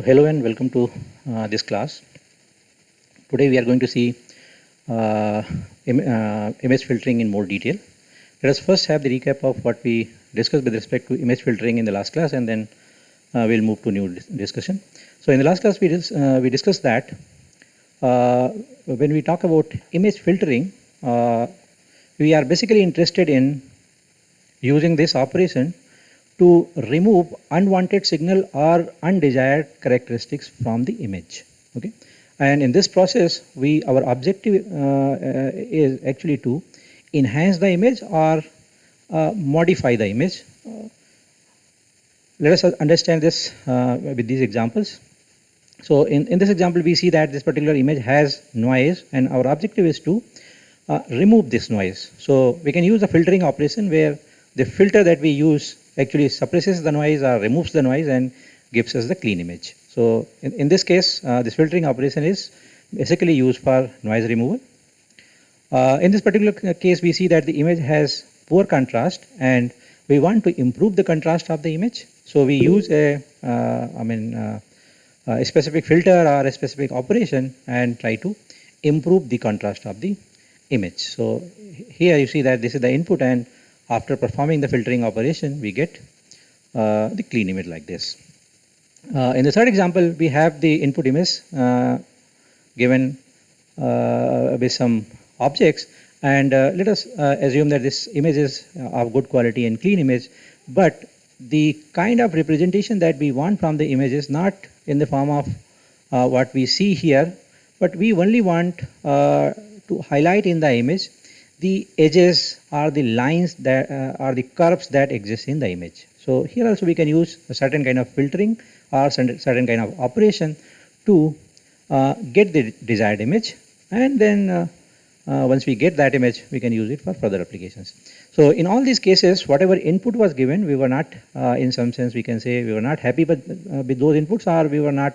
Hello and welcome to this class. Today we are going to see uh, image filtering in more detail. Let us first have the recap of what we discussed with respect to image filtering in the last class, and then we'll move to new discussion. So in the last class we discussed that uh, when we talk about image filtering, we are basically interested in using this operation to remove unwanted signal or undesired characteristics from the image. Okay, and in this process, our objective is actually to enhance the image or modify the image. Let us understand this with these examples. So in this example, we see that this particular image has noise, and our objective is to remove this noise. So we can use a filtering operation where the filter that we use actually suppresses the noise or removes the noise and gives us the clean image. So in this case, this filtering operation is basically used for noise removal. In this particular case, we see that the image has poor contrast, and we want to improve the contrast of the image. So we use a specific filter or a specific operation and try to improve the contrast of the image. So here you see that this is the input, and after performing the filtering operation, we get the clean image like this. In the third example, we have the input image given with some objects, and let us assume that this image is of good quality and clean image, but the kind of representation that we want from the image is not in the form of what we see here, but we only want to highlight in the image the edges or the lines that are the curves that exist in the image. So here also we can use a certain kind of filtering or certain kind of operation to get the desired image, and then once we get that image, we can use it for further applications. So in all these cases, whatever input was given, we were not, in some sense, we can say we were not happy with those inputs, or we were not,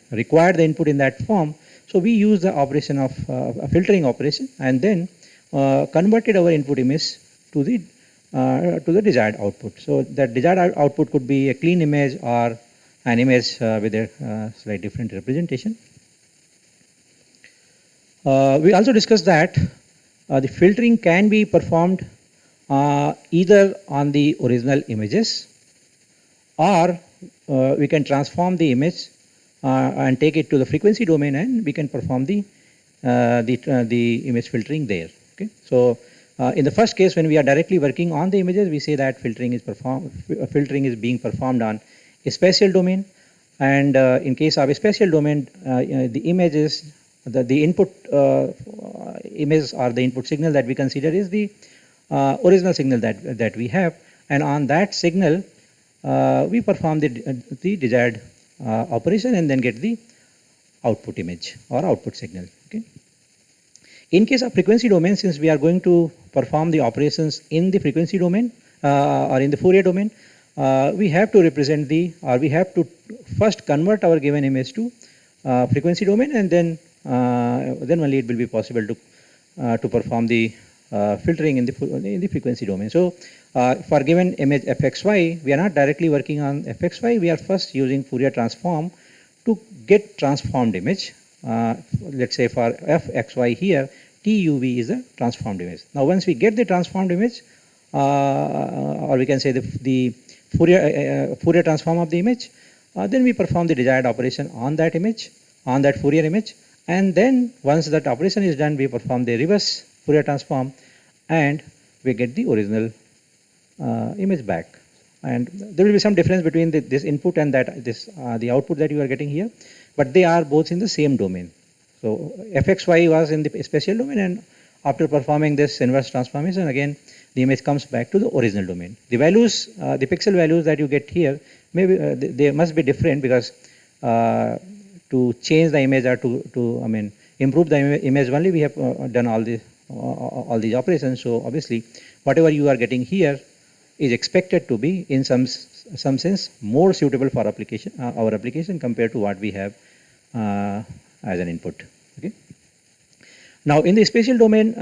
required the input in that form. So we use the operation of a filtering operation, and then converted our input image to the desired output. So that desired output could be a clean image or an image with a slight different representation. We also discussed that the filtering can be performed either on the original images, or we can transform the image and take it to the frequency domain, and we can perform the image filtering there. Okay, so in the first case, when we are directly working on the images, we say that filtering is being performed on a spatial domain, and in case of a spatial domain, the images, the input image or the input signal that we consider is the original signal that we have, and on that signal we perform the desired operation and then get the output image or output signal. Okay. In case of frequency domain, since we are going to perform the operations in the frequency domain or in the Fourier domain, we have to represent we have to first convert our given image to frequency domain, and then only it will be possible to perform the filtering in the frequency domain. So for given image fxy, we are not directly working on fxy. We are first using Fourier transform to get transformed image. Let's say for fxy here, tuv is a transformed image. Now once we get the transformed image, or we can say the Fourier transform of the image, then we perform the desired operation on that image, on that Fourier image, and then once that operation is done, we perform the reverse Fourier transform, and we get the original image back. And there will be some difference between this input and the output that you are getting here, but they are both in the same domain. So fxy was in the spatial domain, and after performing this inverse transformation, again the image comes back to the original domain. The values, the pixel values that you get here, maybe they must be different, because to change the image or to improve the image only, we have done all these operations. So obviously whatever you are getting here is expected to be in some sense more suitable for our application compared to what we have as an input. Okay. Now in the spatial domain,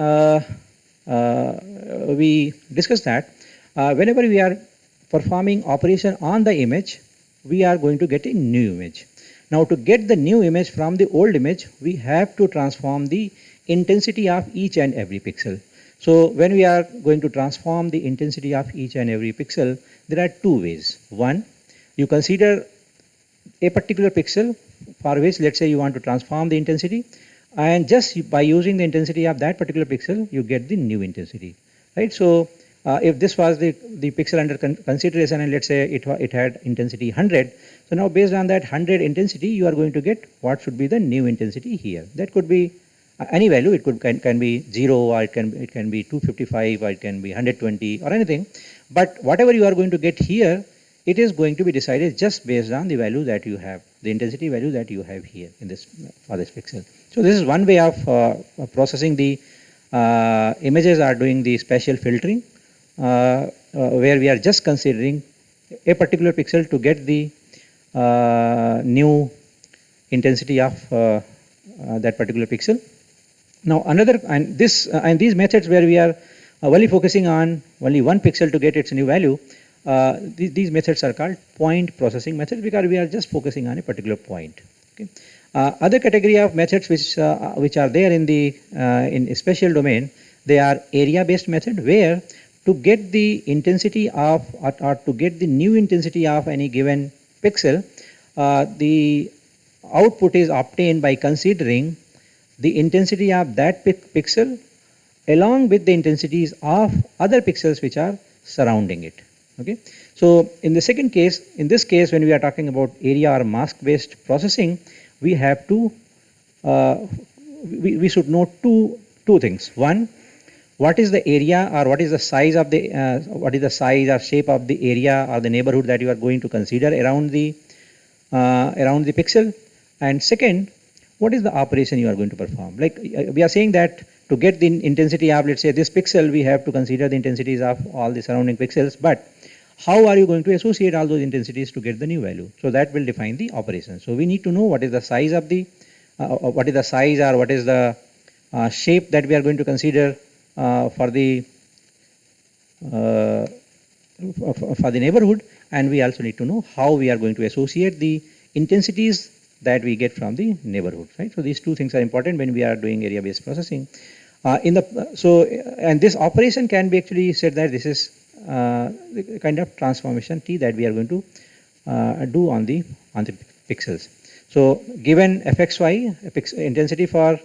we discussed that whenever we are performing operation on the image, we are going to get a new image. Now to get the new image from the old image, we have to transform the intensity of each and every pixel. So when we are going to transform the intensity of each and every pixel, there are two ways. One, you consider a particular pixel for which, let's say, you want to transform the intensity, and just by using the intensity of that particular pixel, you get the new intensity, right? So if this was the pixel under consideration, and let's say it had intensity 100, so now based on that 100 intensity, you are going to get what should be the new intensity here. That could be any value. It can be 0, or it can be 255, or it can be 120, or anything. But whatever you are going to get here, it is going to be decided just based on the value that you have, the intensity value that you have here in this for this pixel. So this is one way of processing the images, are doing the spatial filtering, where we are just considering a particular pixel to get the new intensity of that particular pixel. Now another, and these methods where we are only focusing on only one pixel to get its new value, these methods are called point processing methods, because we are just focusing on a particular point. Okay. Other category of methods which are there in the in spatial domain, they are area based method, where to get the intensity of or to get the new intensity of any given pixel, the output is obtained by considering the intensity of that pixel along with the intensities of other pixels which are surrounding it. Okay. So in the second case, in this case, when we are talking about area or mask based processing, we have to we should know two things. One, what is the area, or what is the size of the what is the size or shape of the area or the neighborhood that you are going to consider around the pixel. And second, what is the operation you are going to perform. Like we are saying that to get the intensity of, let's say, this pixel, we have to consider the intensities of all the surrounding pixels, but how are you going to associate all those intensities to get the new value? So that will define the operation. So we need to know what is the size of the what is the size or what is the shape that we are going to consider for the neighborhood, and we also need to know how we are going to associate the intensities that we get from the neighborhood, right? So these two things are important when we are doing area based processing. And this operation can be actually said that this is the kind of transformation T that we are going to do on the pixels. So given fxy intensity for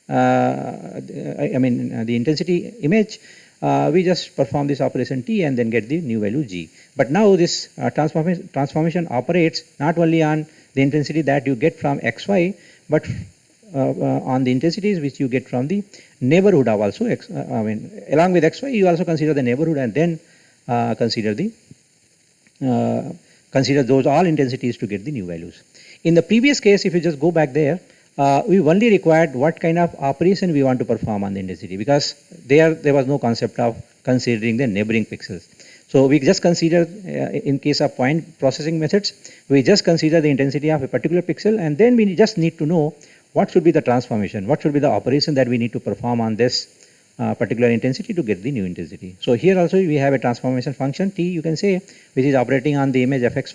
the intensity image, we just perform this operation T and then get the new value G. But now this transformation operates not only on the intensity that you get from xy, but on the intensities which you get from the neighborhood of also along with xy, you also consider the neighborhood, and then consider those all intensities to get the new values. In the previous case, if you just go back there, we only required what kind of operation we want to perform on the intensity, because there was no concept of considering the neighboring pixels. So we just consider in case of point processing methods, we just consider the intensity of a particular pixel, and then we just need to know what should be the transformation, what should be the operation that we need to perform on this particular intensity to get the new intensity. So here also we have a transformation function T, you can say, which is operating on the image fx,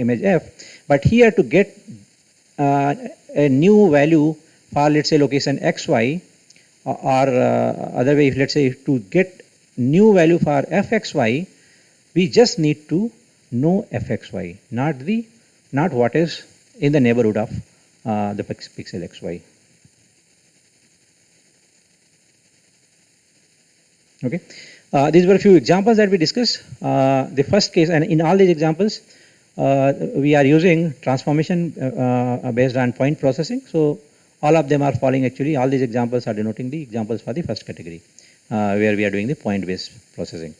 image f. But here to get a new value for, let's say, location xy, or other way, if let's say to get new value for fxy, we just need to know fxy, not what is in the neighborhood of the pixel xy. Okay, these were a few examples that we discussed. The first case, and in all these examples, we are using transformation based on point processing. So all of them are following, actually, all these examples are denoting the examples for the first category, where we are doing the point based processing.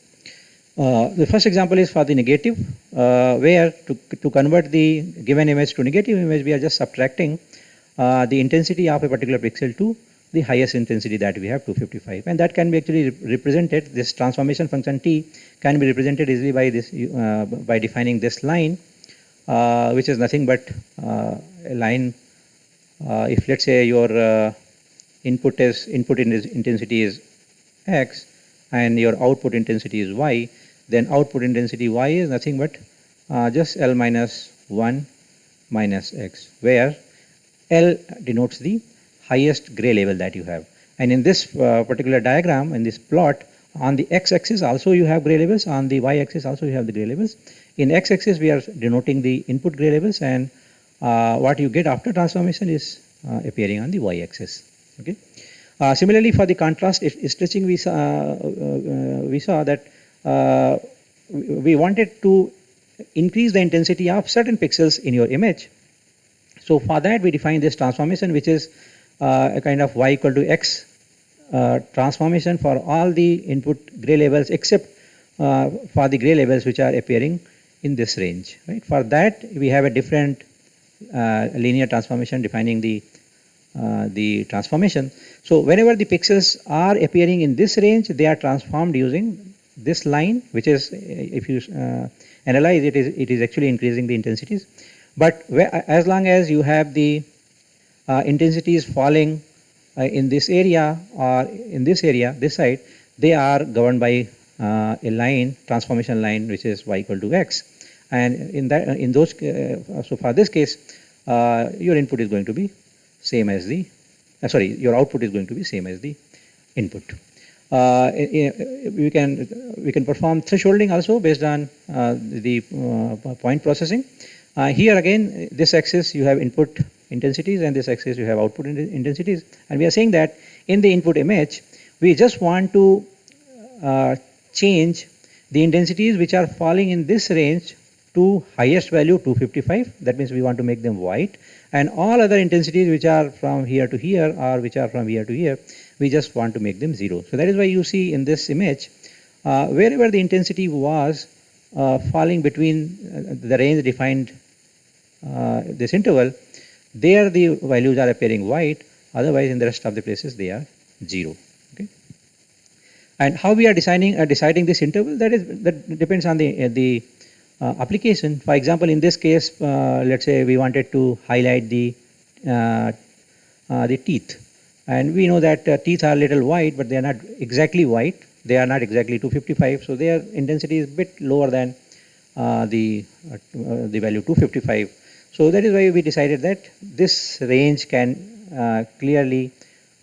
The first example is for the negative, where to convert the given image to negative image, we are just subtracting the intensity of a particular pixel to the highest intensity that we have, 255, and that can be actually represented. This transformation function T can be represented easily by this by defining this line, which is nothing but a line. If let's say your input intensity is x and your output intensity is y, then output intensity y is nothing but just L minus 1 minus x, where L denotes the highest gray level that you have. And in this particular diagram, in this plot, on the x-axis also you have gray levels, on the y-axis also you have the gray levels. In x-axis we are denoting the input gray levels, and what you get after transformation is appearing on the y-axis. Okay. Similarly, for the contrast stretching, we saw that we wanted to increase the intensity of certain pixels in your image. So for that we define this transformation, which is a kind of y equal to x transformation for all the input gray levels except for the gray levels which are appearing in this range. Right? For that we have a different linear transformation defining the transformation. So whenever the pixels are appearing in this range, they are transformed using this line, which is, if you analyze it, is actually increasing the intensities. But as long as you have the intensities falling in this area or in this area, this side, they are governed by a line, transformation line, which is y equal to x. And in those, so for this case, your input is going to be same as the, your output is going to be same as the input. We can perform thresholding also based on the point processing. Here again, this axis you have input intensities, and this axis you have output intensities. And we are saying that in the input image, we just want to change the intensities which are falling in this range to highest value 255. That means we want to make them white, and all other intensities which are from here to here or which are from here to here, we just want to make them 0. So that is why you see in this image, wherever the intensity was falling between the range defined this interval, there the values are appearing white, otherwise in the rest of the places they are 0. Okay. And how we are deciding this interval, that depends on the application. For example, in this case, let's say we wanted to highlight the teeth, and we know that teeth are little white, but they are not exactly white. They are not exactly 255, so their intensity is a bit lower than the value 255. So that is why we decided that this range can clearly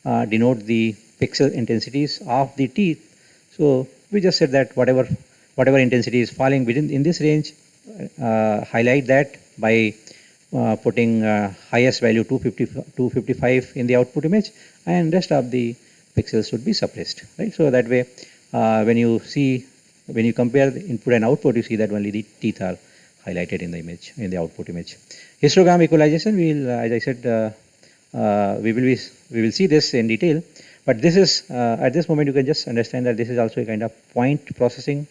denote the pixel intensities of the teeth. So we just said that whatever intensity is falling within in this range, highlight that by putting highest value 255 in the output image, and rest of the pixels should be suppressed. Right? So that way, when you compare the input and output, you see that only the teeth are highlighted in the image, in the output image. Histogram equalization, we will, as I said, we will see this in detail. But this is at this moment you can just understand that this is also a kind of point processing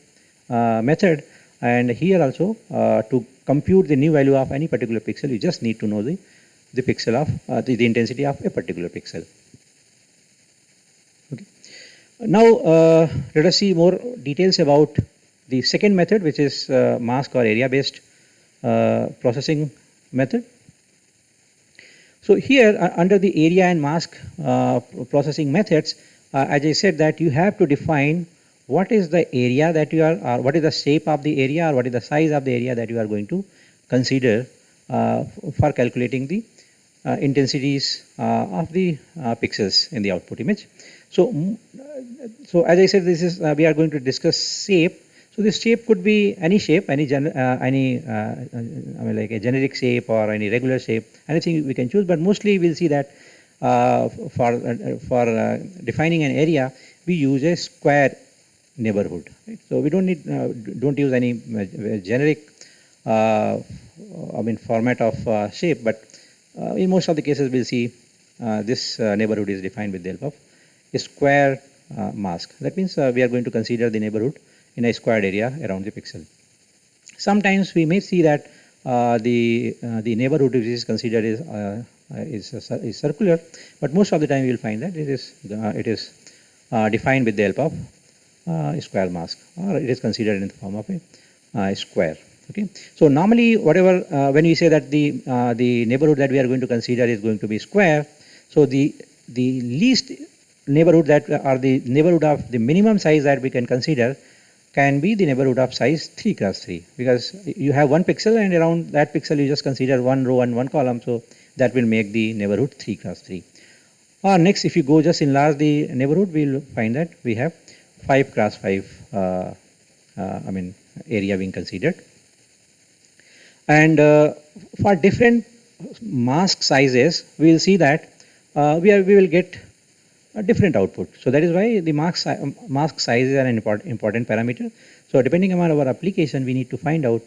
method, and here also to compute the new value of any particular pixel, you just need to know the pixel of the intensity of a particular pixel. Okay. Now let us see more details about the second method, which is mask or area based processing method. So here under the area and mask processing methods, as I said, that you have to define what is the area that you are, or what is the shape of the area, or what is the size of the area that you are going to consider for calculating the intensities of the pixels in the output image. So as I said, this is we are going to discuss shape. So this shape could be any shape, any I mean like a generic shape or any regular shape, anything we can choose. But mostly we'll see that for defining an area, we use a square neighborhood. Right? So we don't use any generic format of shape, but in most of the cases we'll see this neighborhood is defined with the help of a square mask. That means we are going to consider the neighborhood in a squared area around the pixel. Sometimes we may see that the neighborhood which is considered is circular, but most of the time you will find that it is defined with the help of a square mask, or it is considered in the form of a square. Okay. So normally, whatever when we say that the neighborhood that we are going to consider is going to be square, so the least neighborhood that, or the neighborhood of the minimum size that we can consider can be the neighborhood of size 3 cross 3, because you have one pixel and around that pixel you just consider one row and one column, so that will make the neighborhood 3 cross 3. Or next, if you go just enlarge the neighborhood, we'll find that we have 5 cross 5 area being considered. And for different mask sizes, we will see that we will get a different output. So that is why the mask size is an important parameter. So depending upon our application, we need to find out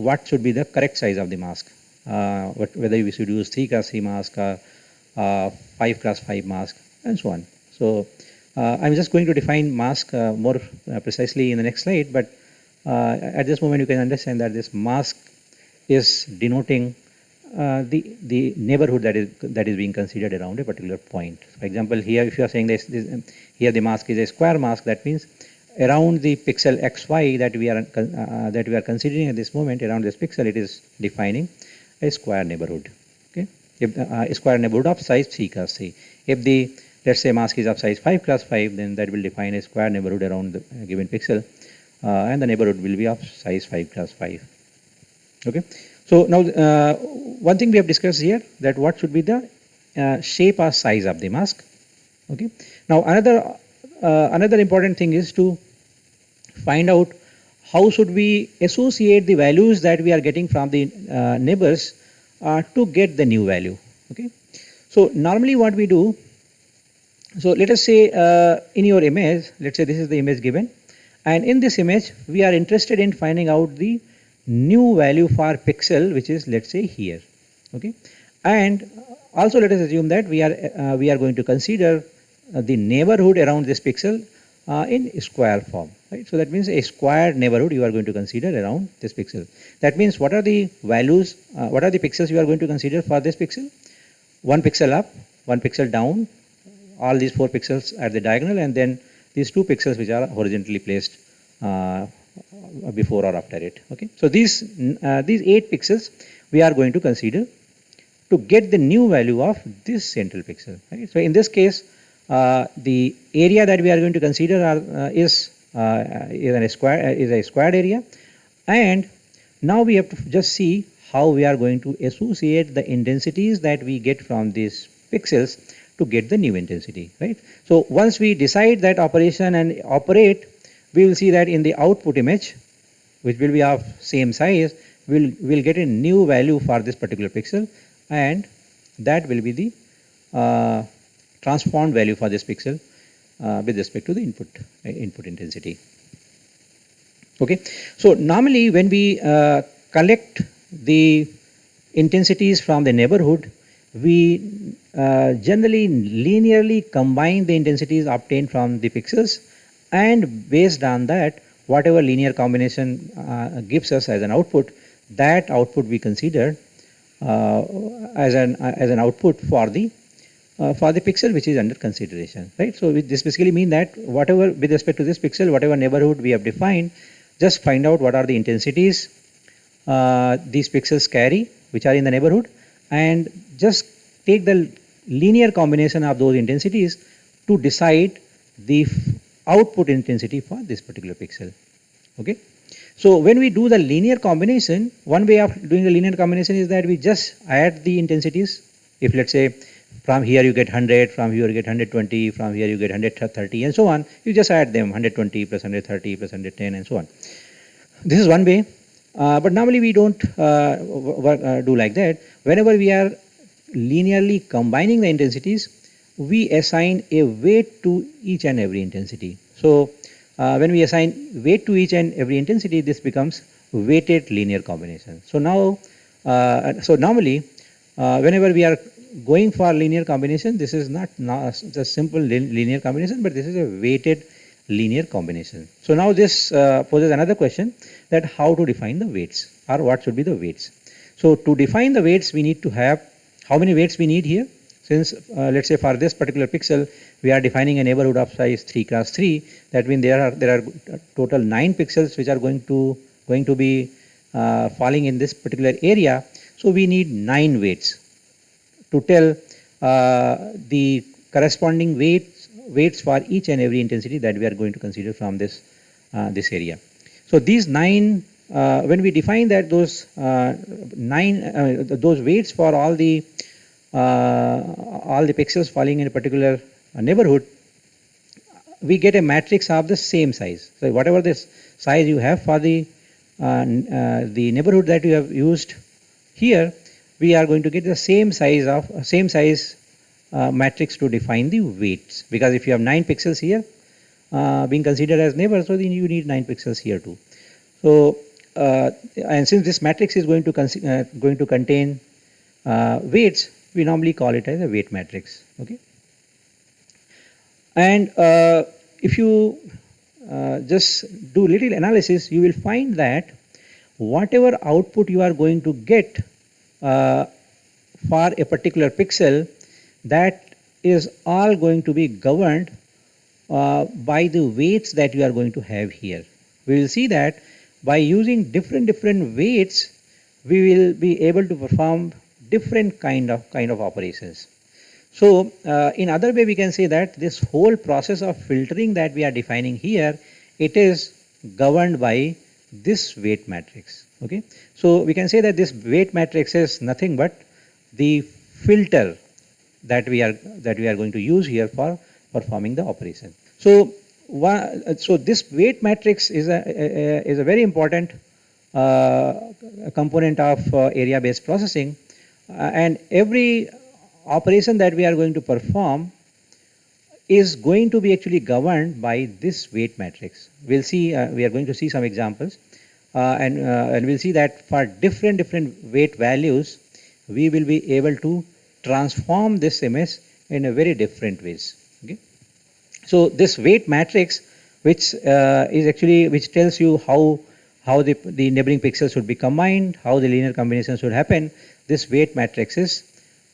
what should be the correct size of the mask, whether we should use 3 cross 3 mask or 5 cross 5 mask and so on. So I'm just going to define mask more precisely in the next slide, but at this moment you can understand that this mask is denoting the neighborhood that is being considered around a particular point. For example, here if you are saying this here the mask is a square mask, that means around the pixel xy that we are considering at this moment, around this pixel, it is defining a square neighborhood. Okay, if a square neighborhood of size 3 cross 3. If the, let's say, mask is of size 5 cross 5, then that will define a square neighborhood around the given pixel, and the neighborhood will be of size 5 cross 5. Okay, so now one thing we have discussed here, that what should be the shape or size of the mask. Okay, now another important thing is to find out how should we associate the values that we are getting from the neighbors to get the new value. Okay, so normally what we do, so let us say in your image, let's say this is the image given, and in this image we are interested in finding out the new value for pixel, which is, let's say, here. Okay, and also let us assume that we are going to consider the neighborhood around this pixel in square form, right? So that means a square neighborhood you are going to consider around this pixel. That means what are the values, what are the pixels you are going to consider for this pixel? One pixel up, one pixel down, all these 4 pixels at the diagonal, and then these 2 pixels which are horizontally placed before or after it. Okay, so these 8 pixels we are going to consider to get the new value of this central pixel. Right? So in this case, the area that we are going to consider is a squared area, and now we have to just see how we are going to associate the intensities that we get from these pixels to get the new intensity. Right? So once we decide that operation and operate, we will see that in the output image, which will be of same size, we'll get a new value for this particular pixel, and that will be the transformed value for this pixel with respect to the input intensity. Okay, so normally when we collect the intensities from the neighborhood, we generally linearly combine the intensities obtained from the pixels, and based on that, whatever linear combination gives us as an output, that output we consider as an output for the pixel which is under consideration, right? So this basically means that whatever with respect to this pixel, whatever neighborhood we have defined, just find out what are the intensities these pixels carry which are in the neighborhood, and just take the linear combination of those intensities to decide the output intensity for this particular pixel. Okay, so when we do the linear combination, one way of doing the linear combination is that we just add the intensities. If let's say from here you get 100, from here you get 120, from here you get 130, and so on, you just add them, 120 plus 130 plus 110 and so on. This is one way, but normally we don't do like that. Whenever we are linearly combining the intensities, we assign a weight to each and every intensity. So when we assign weight to each and every intensity, this becomes weighted linear combination. So now, so normally whenever we are going for linear combination, this is not just simple linear combination, but this is a weighted linear combination. So now this poses another question, that how to define the weights, or what should be the weights. So to define the weights, we need to have, how many weights we need here? Since let's say for this particular pixel, we are defining a neighborhood of size 3 cross 3. That means there are total 9 pixels which are going to be falling in this particular area. So we need 9 weights to tell the corresponding weights for each and every intensity that we are going to consider from this this area. So these 9, when we define that those 9, those weights for all the pixels falling in a particular neighborhood, we get a matrix of the same size. So whatever this size you have for the neighborhood that you have used here, we are going to get the same size matrix to define the weights, because if you have 9 pixels here being considered as neighbors, so then you need 9 pixels here too. So and since this matrix is going to contain weights, we normally call it as a weight matrix. Okay. And if you just do little analysis, you will find that whatever output you are going to get for a particular pixel, that is all going to be governed by the weights that you are going to have here. We will see that by using different weights, we will be able to perform different kind of operations. So in other way, we can say that this whole process of filtering that we are defining here, it is governed by this weight matrix. Okay, so we can say that this weight matrix is nothing but the filter that we are going to use here for performing the operation. So this weight matrix is a very important component of area-based processing, and every operation that we are going to perform is going to be actually governed by this weight matrix. We'll see. We are going to see some examples, and we'll see that for different weight values, we will be able to transform this image in a very different ways. Okay. So this weight matrix, which tells you how the neighboring pixels should be combined, how the linear combination should happen. This weight matrix is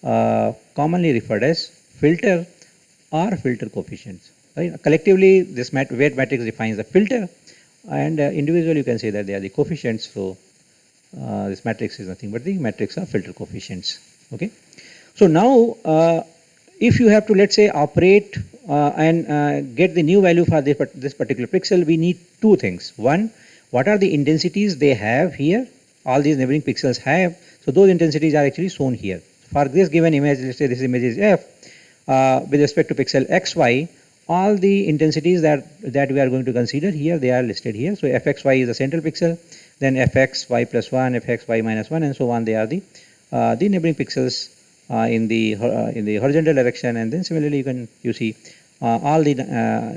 commonly referred as filter or filter coefficients. Right? Collectively, this weight matrix defines the filter, and individually you can say that they are the coefficients. So this matrix is nothing but the matrix of filter coefficients. Okay. So now, if you have to, let's say, operate and get the new value for this particular pixel, we need two things. One, what are the intensities they have here? All these neighboring pixels have. So those intensities are actually shown here. For this given image, let's say this image is f, with respect to pixel xy, all the intensities that we are going to consider here, they are listed here. So fxy is the central pixel, then fxy plus 1, fxy minus 1, and so on. They are the neighboring pixels in the horizontal direction, and then similarly you see all the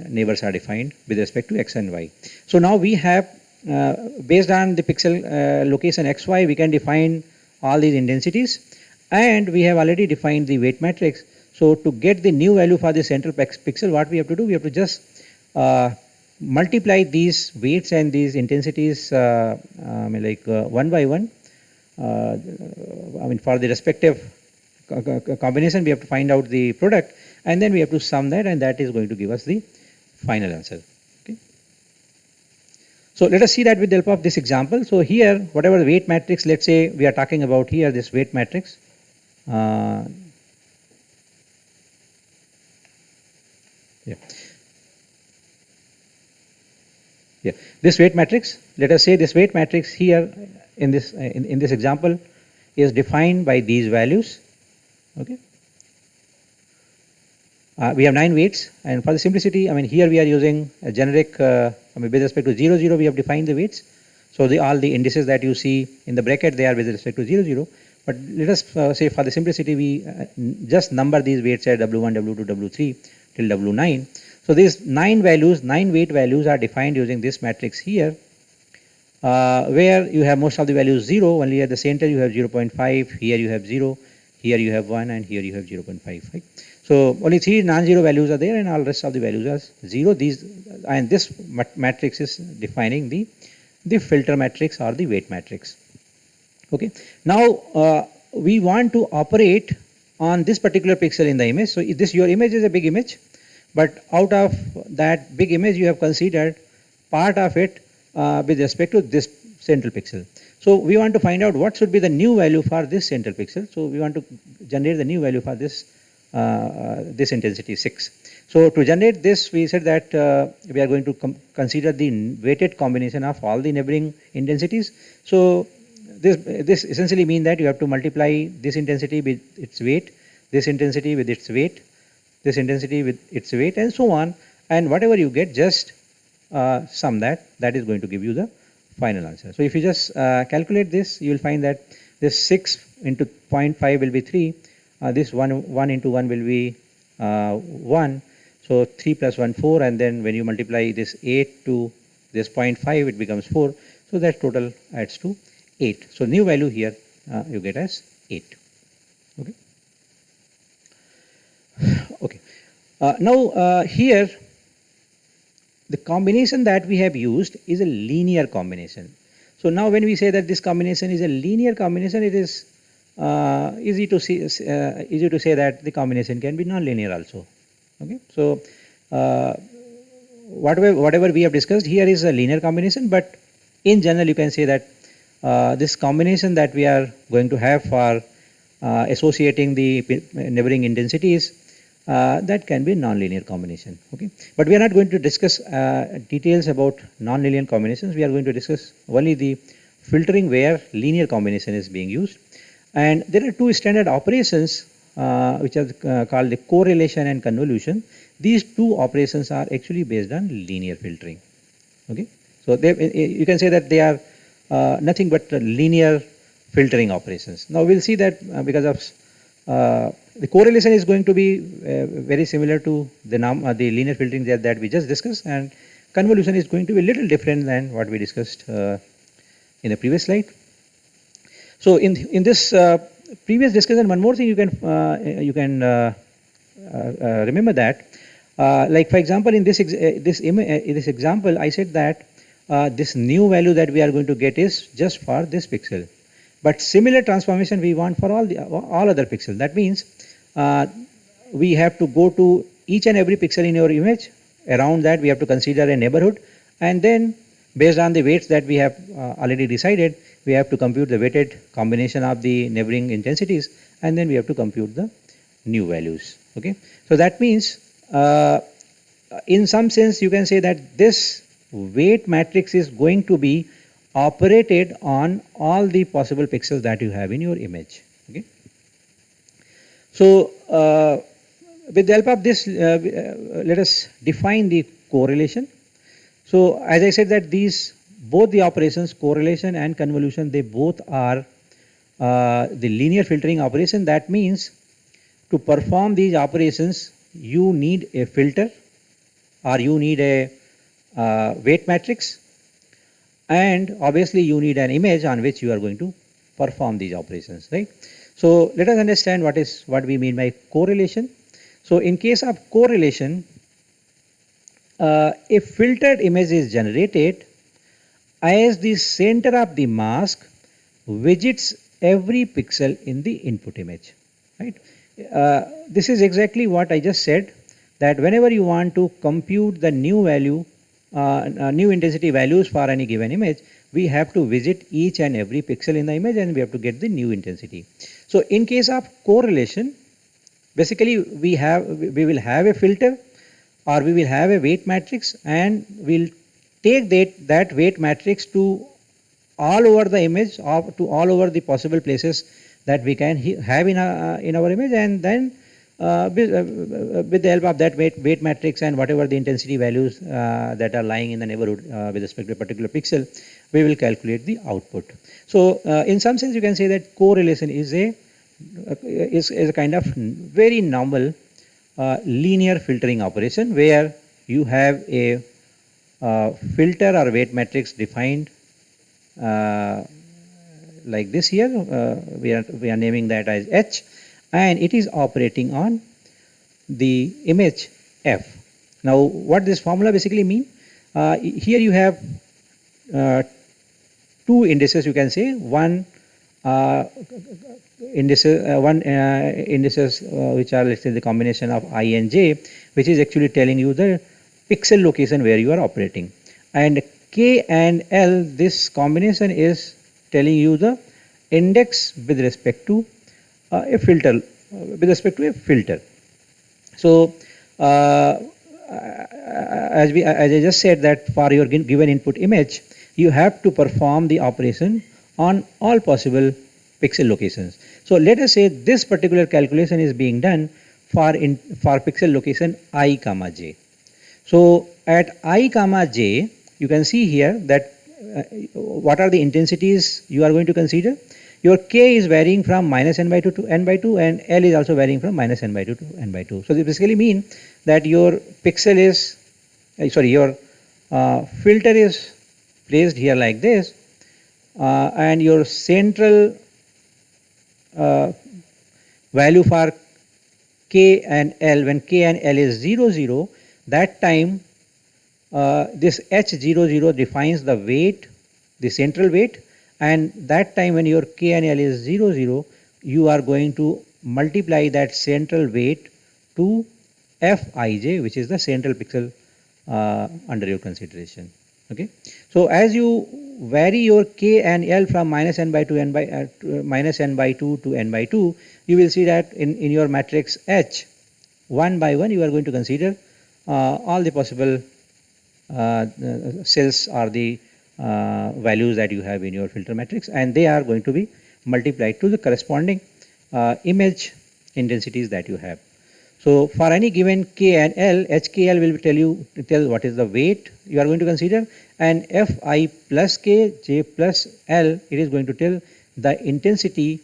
neighbors are defined with respect to x and y. So now we have based on the pixel location xy, we can define all these intensities, and we have already defined the weight matrix. So to get the new value for the central pixel, what we have to do, we have to just multiply these weights and these intensities one by one. For the respective combination, we have to find out the product, and then we have to sum that, and that is going to give us the final answer. Okay. So let us see that with the help of this example. So here, whatever the weight matrix, let's say we are talking about here, this weight matrix. This weight matrix, let us say this weight matrix here in this example is defined by these values. Okay. We have 9 weights, and for the simplicity, here we are using a generic, with respect to 0, 0, we have defined the weights. So all the indices that you see in the bracket, they are with respect to 0, 0. But let us say for the simplicity, we just number these weights at W1, W2, W3 till W9. So these 9 weight values are defined using this matrix here, where you have most of the values 0, only at the center you have 0.5, here you have 0, here you have 1, and here you have 0.5. Right? So only 3 non-zero values are there, and all rest of the values are 0. This matrix is defining the filter matrix or the weight matrix. Okay. Now we want to operate on this particular pixel in the image. So your image is a big image, but out of that big image, you have considered part of it with respect to this central pixel. So we want to find out what should be the new value for this central pixel. So we want to generate the new value for this intensity 6. So to generate this, we said that we are going to consider the weighted combination of all the neighboring intensities. So this essentially means that you have to multiply this intensity with its weight, this intensity with its weight, this intensity with its weight, and so on. And whatever you get, just sum that. That is going to give you the final answer. So if you just calculate this, you will find that this 6 into 0.5 will be 3. This 1 into 1 will be 1. So 3 plus 1, 4, and then when you multiply this 8 to this 0.5, it becomes 4. So that total adds to 8. So new value here you get as 8. Okay. Okay. Now here the combination that we have used is a linear combination. So now when we say that this combination is a linear combination, it is easy to say that the combination can be non-linear also. Okay, so whatever we have discussed here is a linear combination, but in general you can say that this combination that we are going to have for associating the neighboring intensities, that can be a non-linear combination. Okay, but we are not going to discuss details about non-linear combinations. We are going to discuss only the filtering where linear combination is being used. And there are two standard operations which are called the correlation and convolution. These two operations are actually based on linear filtering. Okay, so you can say that they are nothing but linear filtering operations. Now we'll see that because of the correlation is going to be very similar to the linear filtering that we just discussed, and convolution is going to be a little different than what we discussed in the previous slide. So in this previous discussion, one more thing you can remember that, like for example, in this example, I said that this new value that we are going to get is just for this pixel, but similar transformation we want for all other pixels. That means we have to go to each and every pixel in your image. Around that we have to consider a neighborhood, and then based on the weights that we have already decided, we have to compute the weighted combination of the neighboring intensities, and then we have to compute the new values. Okay, so that means in some sense you can say that this weight matrix is going to be operated on all the possible pixels that you have in your image. Okay, so with the help of this, let us define the correlation. So as I said that both the operations, correlation and convolution, they both are the linear filtering operation. That means to perform these operations you need a filter, or you need a weight matrix, and obviously you need an image on which you are going to perform these operations, right? So let us understand what we mean by correlation. So in case of correlation, a filtered image is generated as the center of the mask visits every pixel in the input image, right? This is exactly what I just said, that whenever you want to compute the new value, new intensity values for any given image, we have to visit each and every pixel in the image and we have to get the new intensity. So in case of correlation, basically we will have a filter, or we will have a weight matrix, and we'll take that weight matrix to all over the image, or to all over the possible places that we can have in our image, and then with the help of that weight matrix and whatever the intensity values that are lying in the neighborhood with respect to a particular pixel, we will calculate the output. So in some sense you can say that correlation is a kind of very normal linear filtering operation, where you have a filter or weight matrix defined like this here. We are naming that as H, and it is operating on the image F. Now what this formula basically mean, here you have two indices, you can say. One indices which are, let's say, the combination of I and J, which is actually telling you the pixel location where you are operating, and K and L, this combination is telling you the index with respect to a filter, So as I just said that for your given input image, you have to perform the operation on all possible pixel locations. So let us say this particular calculation is being done for pixel location I comma j. So at I comma j, you can see here that what are the intensities you are going to consider. Your k is varying from minus n by 2 to n by 2, and L is also varying from minus n by 2 to n by 2. So this basically mean that your pixel is, your filter is placed here like this, and your central value for k and L, when k and L is 0, 0, that time this H00 defines the weight, the central weight, and that time when your k and L is 0, 0, you are going to multiply that central weight to Fij, which is the central pixel under your consideration. Okay. So as you vary your k and L from minus n by 2 minus n by 2 to n by 2, you will see that in your matrix H, one by one you are going to consider all the possible cells or the values that you have in your filter matrix, and they are going to be multiplied to the corresponding image intensities that you have. So for any given k and L, HKL will tell what is the weight you are going to consider, and Fi plus k, j plus L, it is going to tell the intensity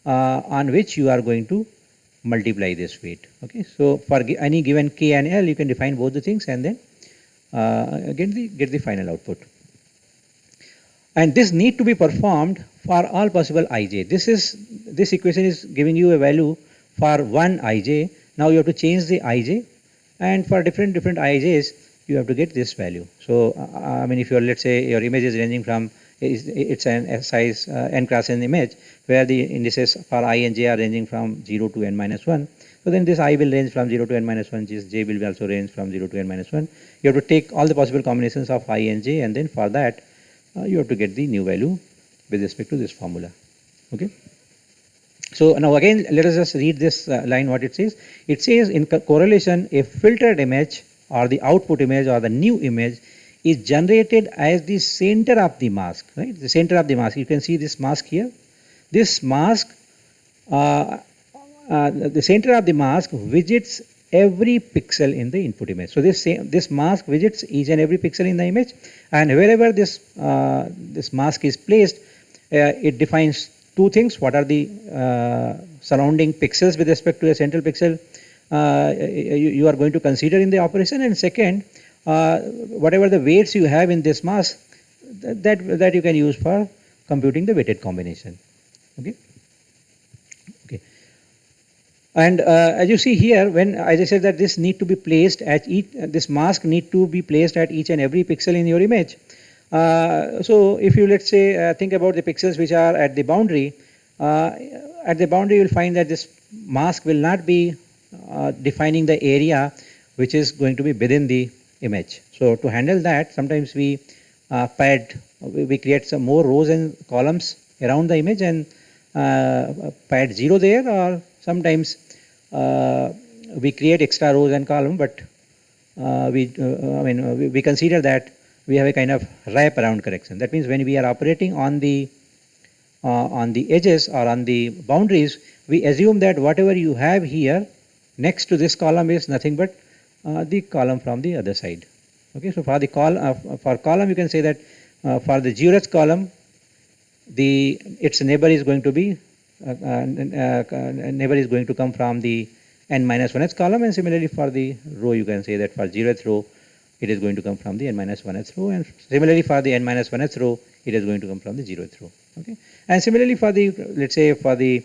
on which you are going to multiply this weight. Okay, so for any given k and L, you can define both the things and then get the final output. And this need to be performed for all possible ij. This equation is giving you a value for one ij. Now you have to change the ij, and for different ijs you have to get this value. So I mean, if your, let's say your image is ranging from, it's an size n cross n image where the indices for I and j are ranging from 0 to n minus 1. So then this I will range from 0 to n minus 1, this j will also range from 0 to n minus 1. You have to take all the possible combinations of I and j, and then for that you have to get the new value with respect to this formula. Okay. So now again, let us just read this line what it says. It says in correlation, a filtered image or the output image or the new image is generated as the center of the mask, right? The center of the mask. You can see this mask here. This mask, the center of the mask visits every pixel in the input image. So this mask visits each and every pixel in the image, and wherever this mask is placed, it defines two things. What are the surrounding pixels with respect to a central pixel you are going to consider in the operation, and second, whatever the weights you have in this mask, that you can use for computing the weighted combination. Okay. Okay. And as you see here, when as I said that this need to be placed at each, this mask need to be placed at each and every pixel in your image. So if you, let's say, think about the pixels which are at the boundary, you will find that this mask will not be defining the area which is going to be within the image. So to handle that, sometimes we we create some more rows and columns around the image and pad 0 there, or sometimes we create extra rows and column, but we consider that we have a kind of wrap around correction. That means when we are operating on the edges or on the boundaries, we assume that whatever you have here next to this column is nothing but the column from the other side. Okay, so for the column you can say that for the 0th column, its neighbor is going to be neighbor is going to come from the n minus 1th column, and similarly for the row you can say that for 0th row it is going to come from the n minus 1th row, and similarly for the n minus 1th row it is going to come from the 0th row. Okay, and similarly for the, let's say, for the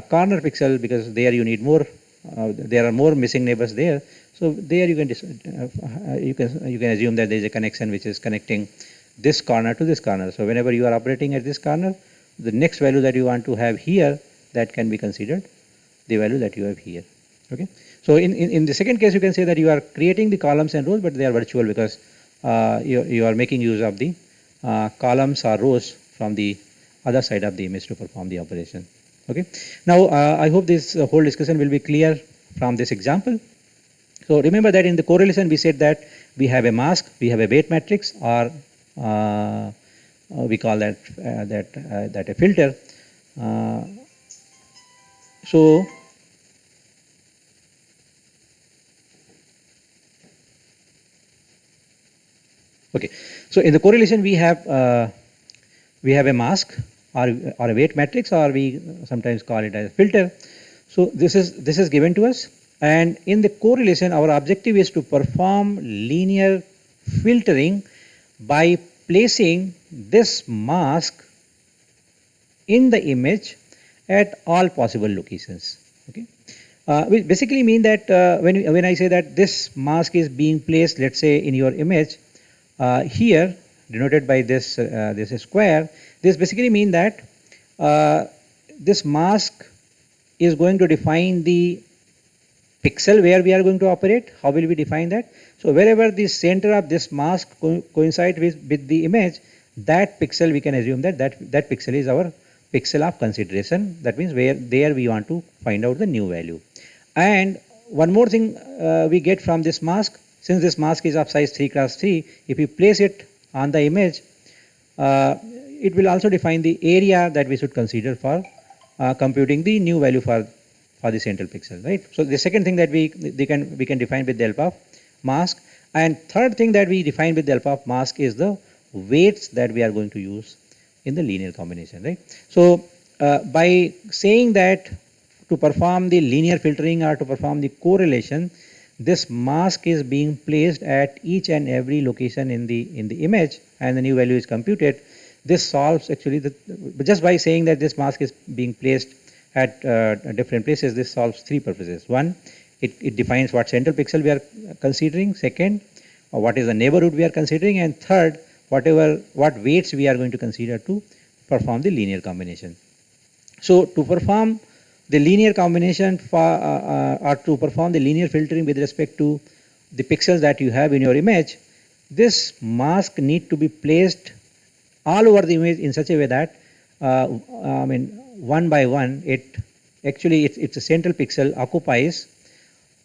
corner pixel, because there you need more, there are more missing neighbors there. So there you can assume that there is a connection which is connecting this corner to this corner. So whenever you are operating at this corner, the next value that you want to have here, that can be considered the value that you have here. Okay. So in the second case, you can say that you are creating the columns and rows, but they are virtual because you are making use of the columns or rows from the other side of the image to perform the operation. Okay. Now I hope this whole discussion will be clear from this example. So remember that in the correlation we said that we have a mask, we have a weight matrix, or we call that that a filter. So okay, so in the correlation we have a mask or a weight matrix, or we sometimes call it as a filter. So this is given to us, and in the correlation our objective is to perform linear filtering by placing this mask in the image at all possible locations. Okay, which basically mean that when I say that this mask is being placed, let's say in your image here, denoted by this this square, this basically mean that this mask is going to define the pixel where we are going to operate. How will we define that? So wherever the center of this mask coincides with the image, that pixel, we can assume that that pixel is our pixel of consideration. That means where there we want to find out the new value. And one more thing we get from this mask, since this mask is of size 3 cross 3, if you place it on the image, it will also define the area that we should consider for computing the new value for the central pixel, right? So the second thing that we can define with the help of mask, and third thing that we define with the help of mask is the weights that we are going to use in the linear combination, right? So by saying that to perform the linear filtering or to perform the correlation, this mask is being placed at each and every location in the image, and the new value is computed. This solves actually just by saying that this mask is being placed at different places, this solves three purposes. One, it defines what central pixel we are considering. Second, what is the neighborhood we are considering, and third, what weights we are going to consider to perform the linear combination. So to perform the linear combination or to perform the linear filtering with respect to the pixels that you have in your image, this mask need to be placed all over the image in such a way that I mean one by one it's a central pixel occupies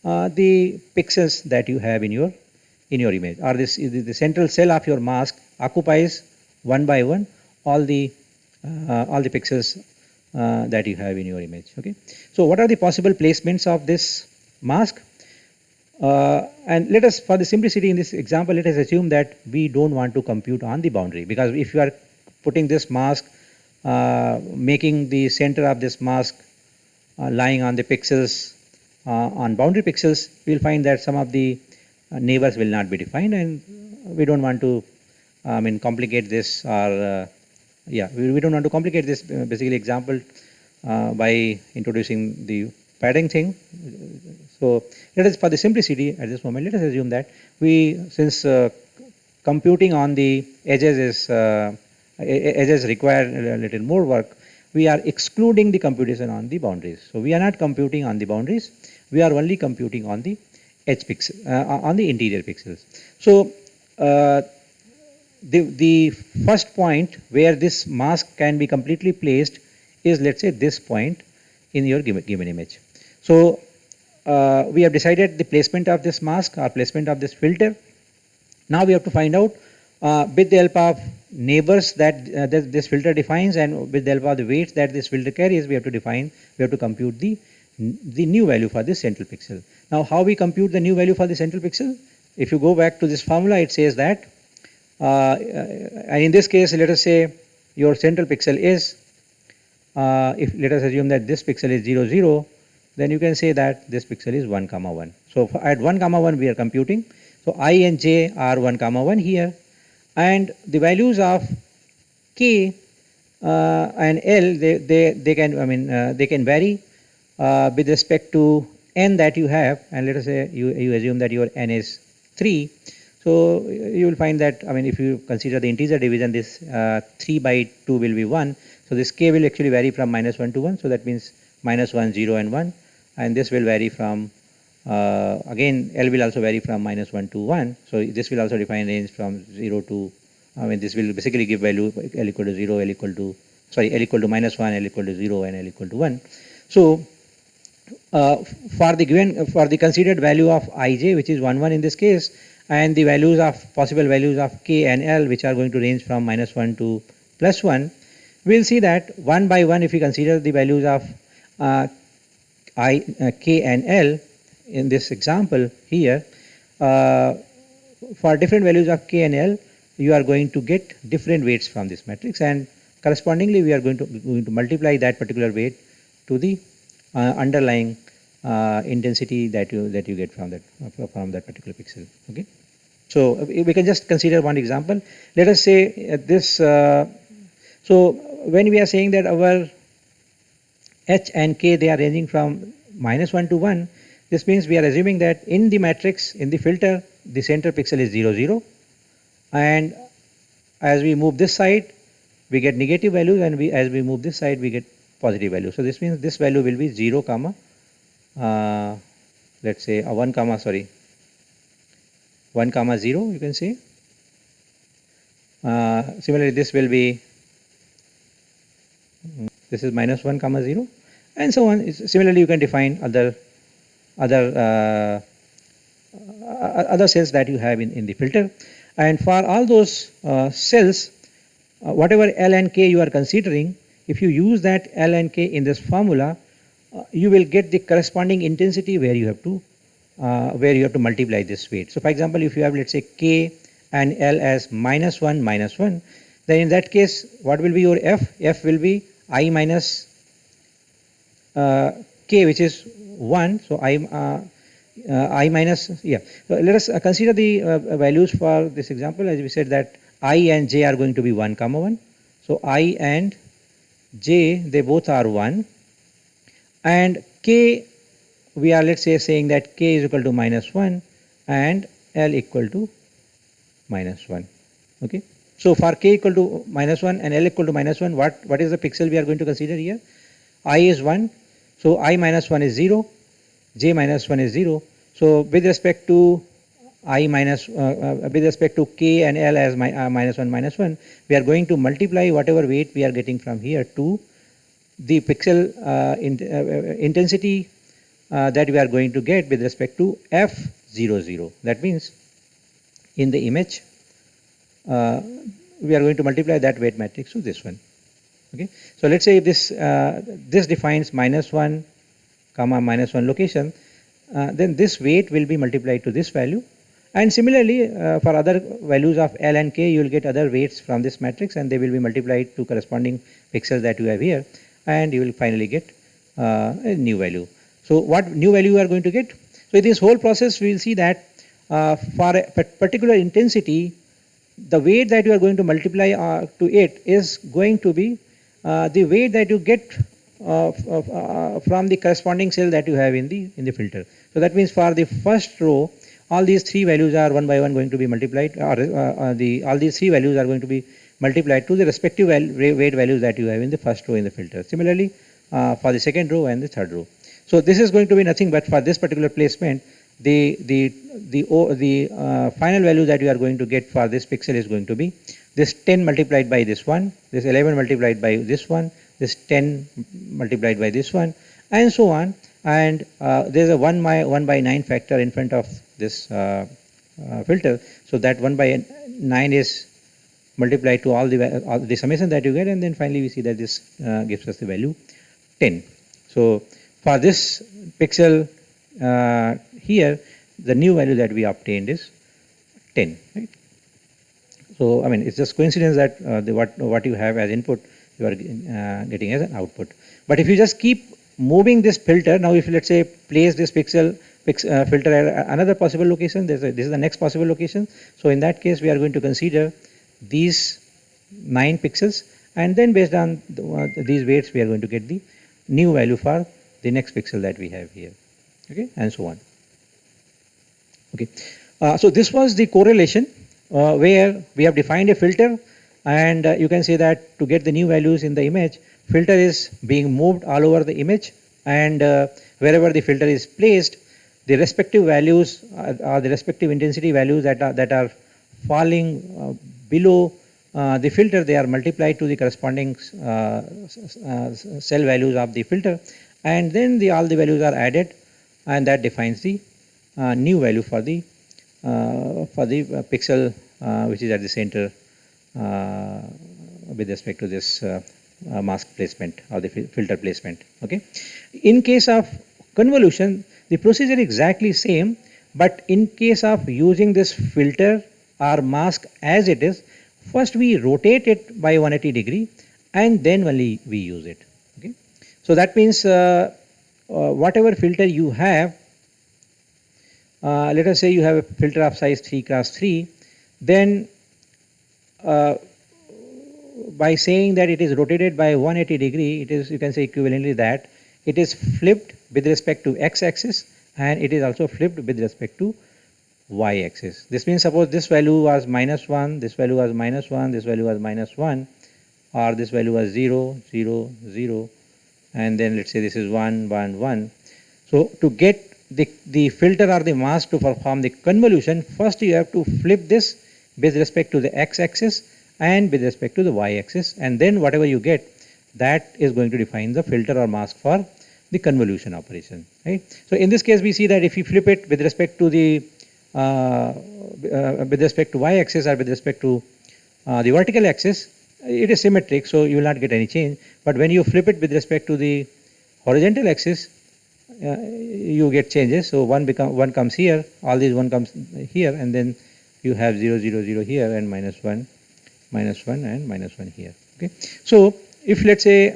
the pixels that you have in your image, or the central cell of your mask occupies one by one all the pixels that you have in your image. Okay, so what are the possible placements of this mask? And let us, for the simplicity in this example, let us assume that we don't want to compute on the boundary, because if you are putting this mask, making the center of this mask lying on the pixels, on boundary pixels, we will find that some of the neighbors will not be defined, and we don't want to complicate this, or we don't want to complicate this basically example by introducing the padding thing. So let us, for the simplicity at this moment, let us assume that since computing on the edges require a little more work, we are excluding the computation on the boundaries. So we are not computing on the boundaries, we are only computing on the edge pixel, on the interior pixels. So the first point where this mask can be completely placed is, let's say, this point in your given image. So we have decided the placement of this mask or placement of this filter. Now we have to find out with the help of neighbors that this filter defines, and with the help of the weights that this filter carries, we have to compute the new value for this central pixel. Now how we compute the new value for the central pixel? If you go back to this formula, it says that and in this case, let us say your central pixel is, if let us assume that this pixel is 0 0, then you can say that this pixel is 1 comma 1. So at 1 comma 1 we are computing. So I and j are 1 comma 1 here, and the values of k and l, they can they can vary with respect to n that you have, and let us say you assume that your n is 3. So you will find that, if you consider the integer division, this 3 by 2 will be 1. So this k will actually vary from -1 to 1. So that means -1, 0 and 1. And this will vary from, again, L will also vary from -1 to 1. So this will also define range from 0 to, this will basically give value L equal to 0, L equal to, sorry, L equal to -1, L equal to 0, and L equal to 1. So uh, for the considered value of ij, which is 1 1 in this case, and the values of possible values of k and l, which are going to range from -1 to +1, we'll see that one by one, if we consider the values of uh, k and l in this example here, for different values of k and l, you are going to get different weights from this matrix, and correspondingly we are going to multiply that particular weight to the underlying intensity that you get from that particular pixel. Okay, so we can just consider one example. Let us say this. So when we are saying that our h and k, they are ranging from -1 to 1, this means we are assuming that in the matrix, in the filter, the center pixel is 0 0, and as we move this side we get negative values, and as we move this side we get positive value. So this means this value will be 0 comma let's say 1 comma 0, you can say. Similarly this will be, this is -1 comma 0, and so on. Similarly you can define other cells that you have in the filter, and for all those cells, whatever L and K you are considering, if you use that L and K in this formula, you will get the corresponding intensity where you have to multiply this weight. So for example, if you have, let's say, K and L as -1 -1, then in that case what will be your F? F will be I minus K, which is 1. So I minus, yeah. So let us consider the values for this example. As we said that I and J are going to be 1 comma 1. So I and J, they both are 1, and K, we are, let's say, saying that K is equal to -1 and L equal to -1. Okay. So for K equal to -1 and L equal to -1, what is the pixel we are going to consider here? I is 1, so I minus 1 is 0, J minus 1 is 0. So with respect to with respect to K and L as -1 -1, we are going to multiply whatever weight we are getting from here to the pixel intensity that we are going to get with respect to F00. That means in the image we are going to multiply that weight matrix to this one. Okay. So let's say this defines -1 comma -1 location, then this weight will be multiplied to this value, and similarly for other values of L and K, you will get other weights from this matrix, and they will be multiplied to corresponding pixels that you have here, and you will finally get a new value. So what new value you are going to get? So in this whole process we will see that for a particular intensity, the weight that you are going to multiply to it is going to be the weight that you get from the corresponding cell that you have in the filter. So that means for the first row, all these three values are one by one going to be multiplied, or all these three values are going to be multiplied to the respective weight values that you have in the first row in the filter. Similarly for the second row and the third row. So this is going to be nothing but, for this particular placement, the final value that you are going to get for this pixel is going to be this 10 multiplied by this one, this 11 multiplied by this one, this 10 multiplied by this one, and so on. And there's a 1 by 9 factor in front of this filter, so that 1 by 9 is multiplied to all the summation that you get, and then finally we see that this gives us the value 10. So for this pixel here, the new value that we obtained is 10, right? So I mean, it's just coincidence that what you have as input, you are getting as an output. But if you just keep moving this filter, now if you, let's say, place this filter at another possible location, this is the next possible location. So in that case, we are going to consider these 9 pixels, and then based on these weights, we are going to get the new value for the next pixel that we have here. Okay, and so on. Okay, so this was the correlation where we have defined a filter, and you can say that to get the new values in the image, filter is being moved all over the image, and wherever the filter is placed, the respective values or the respective intensity values that are falling below the filter, they are multiplied to the corresponding cell values of the filter, and then all the values are added, and that defines the new value for the pixel which is at the center with respect to this mask placement or the filter placement. Okay. In case of convolution, the procedure is exactly same, but in case of using this filter or mask as it is, first we rotate it by 180 degree and then only we use it. Okay. So that means whatever filter you have, let us say you have a filter of size 3 cross 3, then by saying that it is rotated by 180 degree, it is, you can say equivalently that it is flipped with respect to x-axis and it is also flipped with respect to y-axis. This means suppose this value was -1, this value was -1, this value was -1, or this value was 0, 0, 0, and then let's say this is 1, 1, 1. So to get the filter or the mask to perform the convolution, first you have to flip this with respect to the x-axis and with respect to the y-axis, and then whatever you get, that is going to define the filter or mask for the convolution operation. Right? So in this case, we see that if you flip it with respect to the y-axis or with respect to the vertical axis, it is symmetric, so you will not get any change. But when you flip it with respect to the horizontal axis, you get changes. So one comes here, all these 1 comes here, and then you have 0, 0, 0 here, and -1, -1, and -1 here. Okay. So if let's say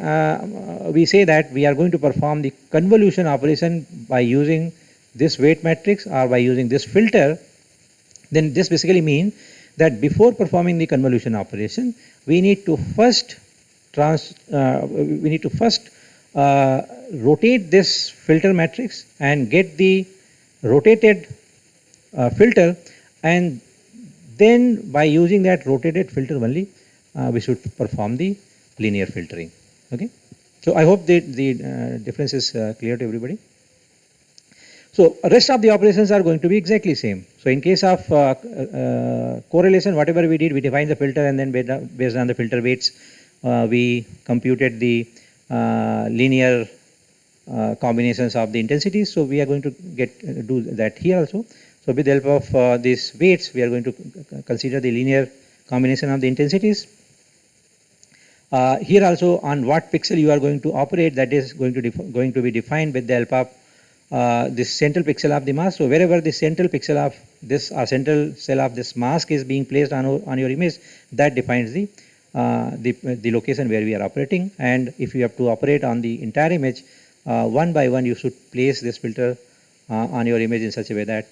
we say that we are going to perform the convolution operation by using this weight matrix or by using this filter, then this basically means that before performing the convolution operation, we need to first rotate this filter matrix and get the rotated filter, and then by using that rotated filter only we should perform the linear filtering. Okay. So I hope the difference is clear to everybody. So rest of the operations are going to be exactly same. So in case of correlation, whatever we did, we defined the filter, and then based on the filter weights, we computed the linear combinations of the intensities. So we are going to do that here also. So with the help of these weights, we are going to consider the linear combination of the intensities. Here also, on what pixel you are going to operate, that is going to be defined with the help of this central pixel of the mask. So wherever the central pixel of this or central cell of this mask is being placed on your image, that defines the location where we are operating. And if you have to operate on the entire image, one by one you should place this filter on your image in such a way that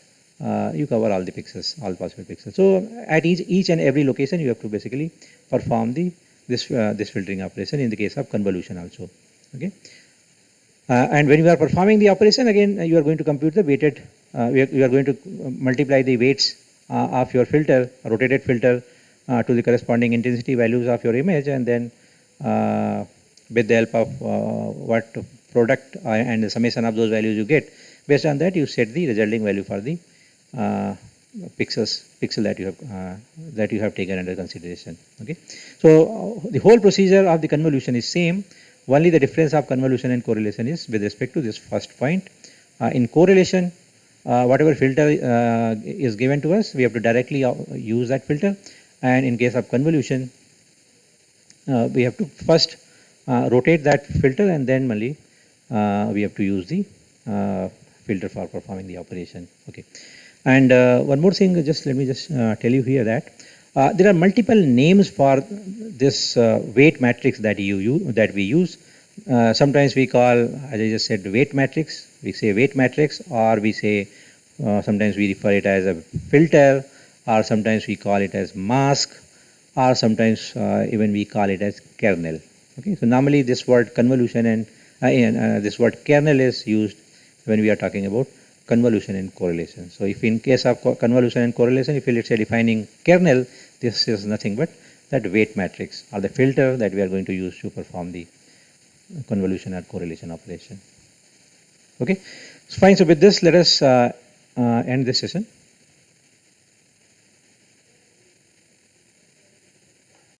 you cover all the pixels, all possible pixels. So at each and every location you have to basically perform this filtering operation in the case of convolution also. Okay. And when you are performing the operation, again you are going to compute the weighted, you are going to multiply the weights of your filter, rotated filter, to the corresponding intensity values of your image, and then with the help of what product and the summation of those values you get, based on that you set the resulting value for the pixel that you have taken under consideration. Okay. So the whole procedure of the convolution is same. Only the difference of convolution and correlation is with respect to this first point. In correlation, whatever filter is given to us, we have to directly use that filter, and in case of convolution, we have to first rotate that filter, and then only we have to use the filter for performing the operation. Okay. And one more thing, let me tell you here that there are multiple names for this weight matrix that we use. Sometimes we call, as I just said, weight matrix. We say weight matrix, or we say sometimes we refer it as a filter, or sometimes we call it as mask, or sometimes even we call it as kernel. Okay. So normally this word convolution and this word kernel is used when we are talking about convolution and correlation. So if in case of convolution and correlation, if let's say defining kernel, this is nothing but that weight matrix or the filter that we are going to use to perform the convolution or correlation operation. Okay. So fine. So with this, let us end this session.